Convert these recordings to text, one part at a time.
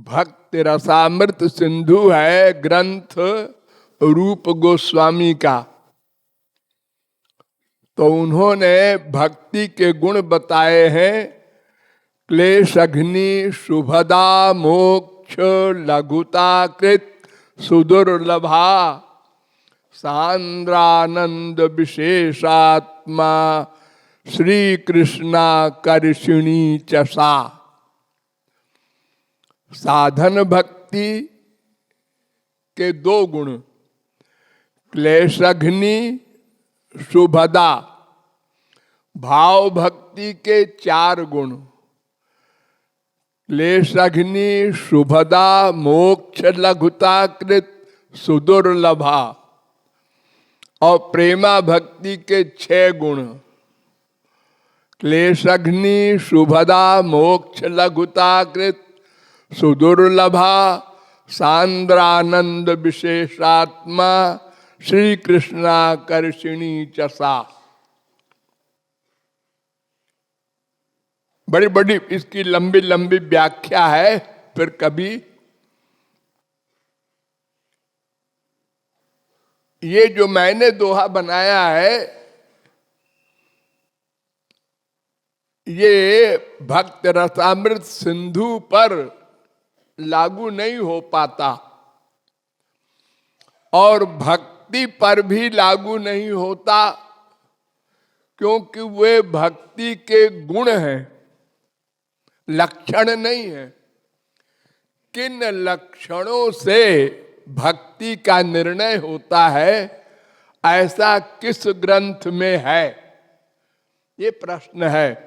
भक्ति रसामृत सिंधु है ग्रंथ रूप गोस्वामी का। तो उन्होंने भक्ति के गुण बताए हैं। क्लेश अग्नि शुभदा मोक्ष लघुता कृत सुदुर्लभा सांद्रानंद विशेषात्मा श्री कृष्णा कर्षिणी चसा। साधन भक्ति के दो गुण, क्लेशघ्नि शुभदा। भाव भक्ति के चार गुण, क्लेशघ्नि शुभदा मोक्ष लघुता कृत सुदुर्लभा। और प्रेमा भक्ति के 6 गुण, क्लेशघ्नि शुभदा मोक्ष लघुता कृत सुदुर्लभा सांद्रानंद विशेषात्मा श्री कृष्णा कर्षिणी चसा। बड़ी बड़ी इसकी लंबी लंबी व्याख्या है, फिर कभी ये जो मैंने दोहा बनाया है ये भक्त रसामृत सिंधु पर लागू नहीं हो पाता और भक्ति पर भी लागू नहीं होता, क्योंकि वे भक्ति के गुण हैं, लक्षण नहीं है। किन लक्षणों से भक्ति का निर्णय होता है, ऐसा किस ग्रंथ में है, ये प्रश्न है।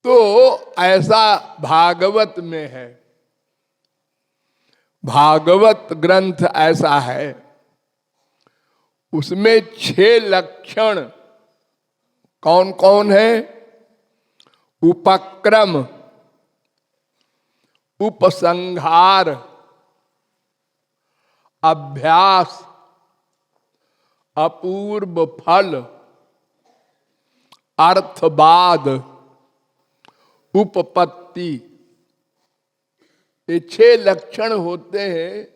तो ऐसा भागवत में है। भागवत ग्रंथ ऐसा है, उसमें 6 लक्षण कौन कौन है? उपक्रम, उपसंहार, अभ्यास, अपूर्व फल, अर्थवाद, उपपत्ति। ये 6 लक्षण होते हैं।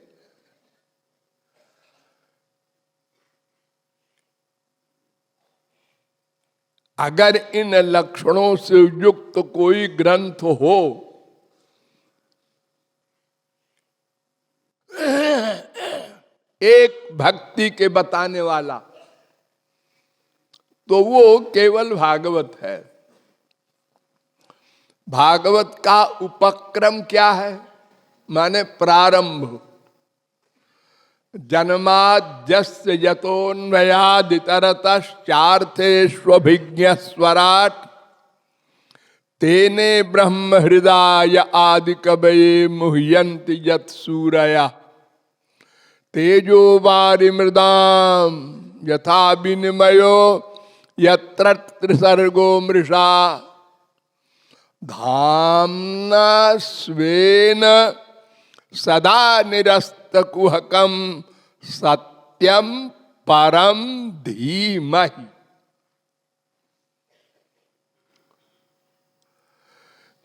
अगर इन लक्षणों से युक्त कोई ग्रंथ हो एक भक्ति के बताने वाला, तो वो केवल भागवत है। भागवत का उपक्रम क्या है? माने प्रारंभ। जन्माद्यस्य यतोन्वयादितरतश्चार्थेष्वभिज्ञस्वराट् तेने ब्रह्म हृदय आदि कवये मुह्यन्ति यत्सूरयः तेजो वारिमृदाम यथा विनिमयो यत्र त्रिसर्गो मृषा धाम्ना स्वेन सदा निरस्तकुहकम सत्यम परम धीमहि।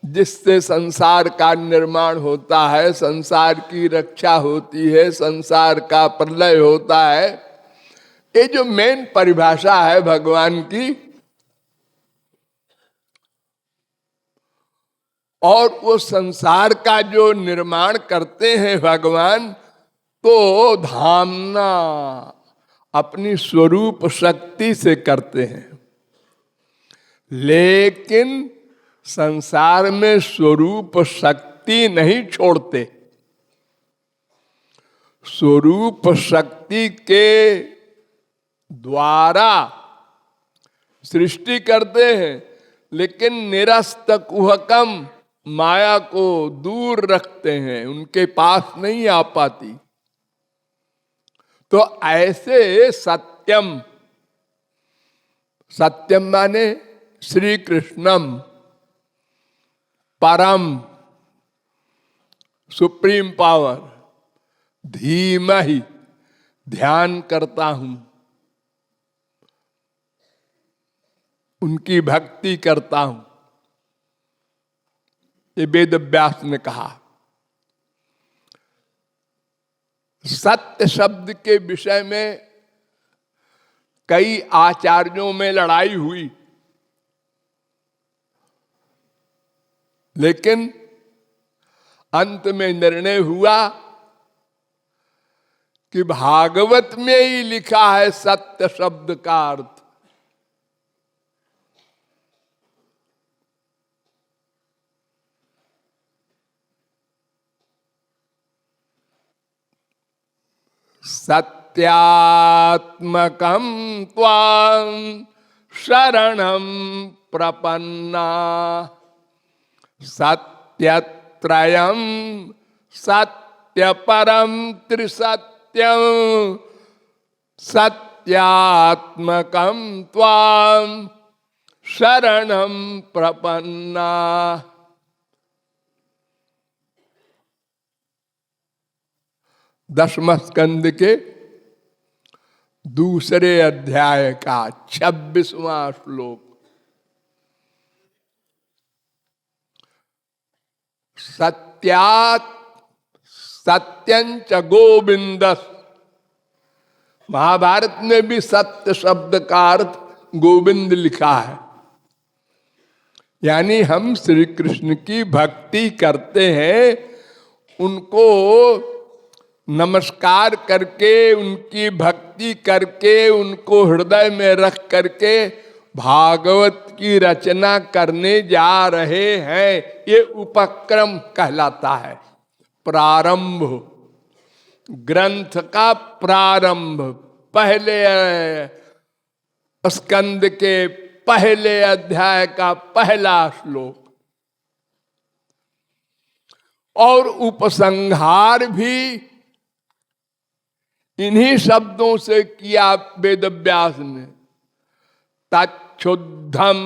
जिससे संसार का निर्माण होता है, संसार की रक्षा होती है, संसार का प्रलय होता है। ये जो मेन परिभाषा है भगवान की, और वो संसार का जो निर्माण करते हैं भगवान, तो धामना अपनी स्वरूप शक्ति से करते हैं। लेकिन संसार में स्वरूप शक्ति नहीं छोड़ते। स्वरूप शक्ति के द्वारा सृष्टि करते हैं, लेकिन निरस्त कुहकम माया को दूर रखते हैं, उनके पास नहीं आ पाती। तो ऐसे सत्यम, सत्यम माने श्री कृष्णम, परम सुप्रीम पावर, धीमहि ध्यान करता हूं, उनकी भक्ति करता हूं। ये वेद व्यास ने कहा। सत्य शब्द के विषय में कई आचार्यों में लड़ाई हुई, लेकिन अंत में निर्णय हुआ कि भागवत में ही लिखा है सत्य शब्द का अर्थ। सत्यात्मकं त्वां शरणं प्रपन्ना सत्यत्रयं सत्यपरं त्रिसत्यं सत्यात्मकं त्वां शरणं प्रपन्ना। 10वें स्कंद के दूसरे अध्याय का 26वां श्लोक। सत्यात् सत्यंच गोविंदस। महाभारत में भी सत्य शब्द का अर्थ गोविंद लिखा है, यानी हम श्री कृष्ण की भक्ति करते हैं, उनको नमस्कार करके, उनकी भक्ति करके, उनको हृदय में रख करके भागवत की रचना करने जा रहे हैं, ये उपक्रम कहलाता है। प्रारंभ, ग्रंथ का प्रारंभ, पहले स्कंद के पहले अध्याय का पहला श्लोक, और उपसंहार भी इन्हीं शब्दों से किया वेदव्यास ने। तच्छुद्धम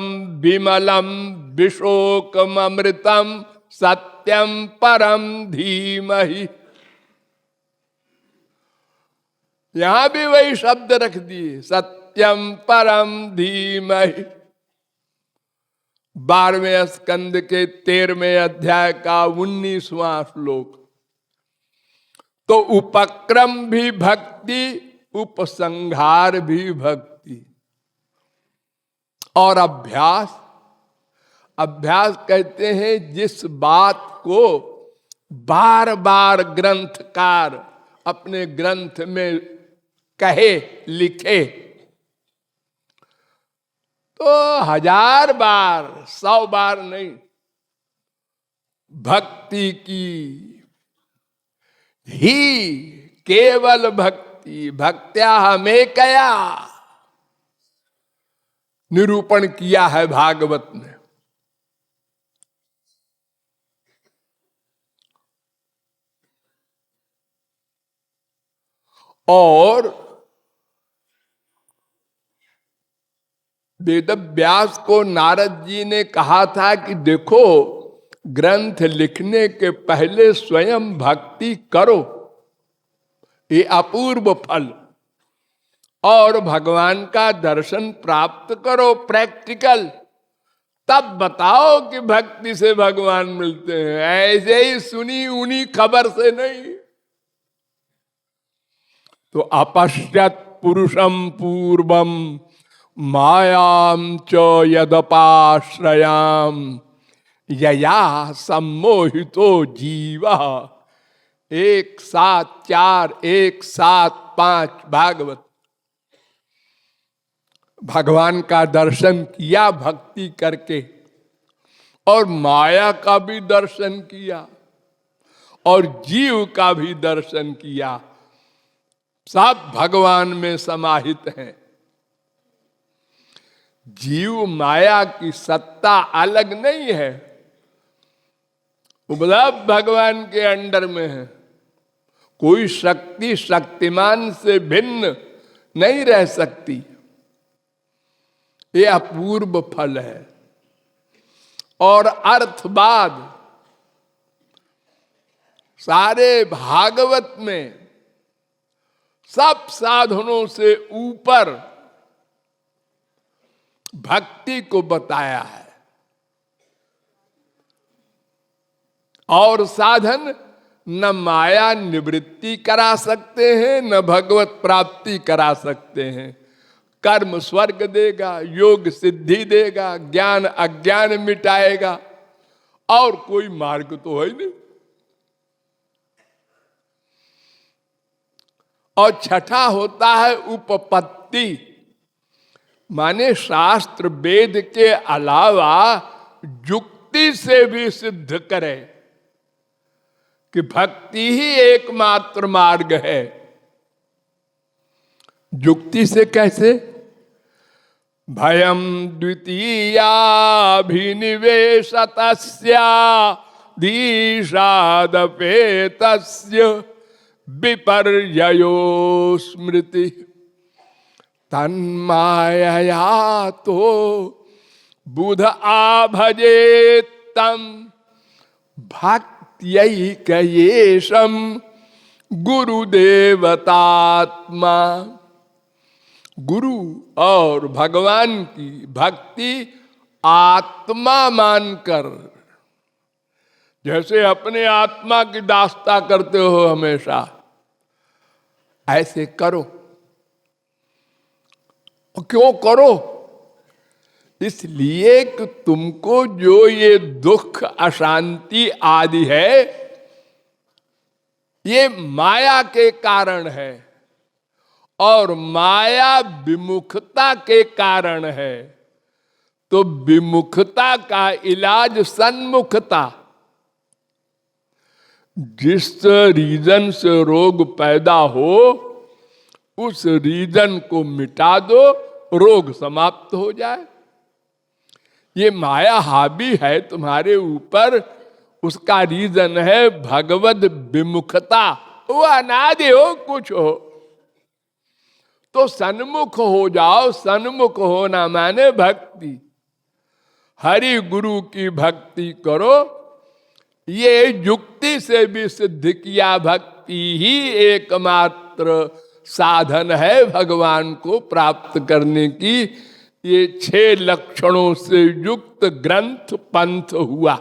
विमलम विशोकमृतम सत्यम परम धीमहि। यहां भी वही शब्द रख दिए, सत्यम परम धीमहि। 12वें स्कंद के 13वें अध्याय का 19वां श्लोक। तो उपक्रम भी भक्ति, उपसंहार भी भक्ति। और अभ्यास, अभ्यास कहते हैं जिस बात को बार बार ग्रंथकार अपने ग्रंथ में कहे, लिखे, तो 1000 बार, 100 बार नहीं, भक्ति की ही केवल भक्ति, भक्त्या हमें कया निरूपण किया है भागवत में। और वेदव्यास को नारद जी ने कहा था कि देखो, ग्रंथ लिखने के पहले स्वयं भक्ति करो, ये अपूर्व फल, और भगवान का दर्शन प्राप्त करो प्रैक्टिकल, तब बताओ कि भक्ति से भगवान मिलते हैं। ऐसे ही सुनी उनी खबर से नहीं। तो अपश्यत पुरुषम पूर्वम मायाम च यदपाश्रयाम यया सम्मोहितो जीवा। 1:7:4, 1:7:5 भागवत। भगवान का दर्शन किया भक्ति करके, और माया का भी दर्शन किया, और जीव का भी दर्शन किया, सब भगवान में समाहित हैं। जीव माया की सत्ता अलग नहीं है, उपलब्ध भगवान के अंडर में है। कोई शक्ति शक्तिमान से भिन्न नहीं रह सकती। ये अपूर्व फल है। और अर्थवाद सारे भागवत में सब साधनों से ऊपर भक्ति को बताया है। और साधन न माया निवृत्ति करा सकते हैं, न भगवत प्राप्ति करा सकते हैं। कर्म स्वर्ग देगा, योग सिद्धि देगा, ज्ञान अज्ञान मिटाएगा, और कोई मार्ग तो है नहीं। और छठा होता है उपपत्ति, माने शास्त्र वेद के अलावा युक्ति से भी सिद्ध करे कि भक्ति ही एकमात्र मार्ग है। युक्ति से कैसे? भयम द्वितीयाभिनिवेशतस्या धीषादपेतस्य विपर्ययो स्मृति तन्मायया तो बुध आभजेत्तम भक्त्यैकयेशम गुरुदेवतात्मा। गुरु और भगवान की भक्ति आत्मा मानकर, जैसे अपने आत्मा की दास्ता करते हो हमेशा, ऐसे करो। क्यों करो? इसलिए कि तुमको जो ये दुख अशांति आदि है, ये माया के कारण है, और माया विमुखता के कारण है। तो विमुखता का इलाज सन्मुखता। जिस रीजन से रोग पैदा हो, उस रीजन को मिटा दो, रोग समाप्त हो जाए। ये माया हावी है तुम्हारे ऊपर, उसका रीजन है भगवद विमुखता। वो अनादि हो, कुछ हो, तो सन्मुख हो जाओ। सन्मुख होना माने भक्ति, हरि गुरु की भक्ति करो। ये युक्ति से भी सिद्ध किया, भक्ति ही एकमात्र साधन है भगवान को प्राप्त करने की। ये 6 लक्षणों से युक्त ग्रंथ पंथ हुआ।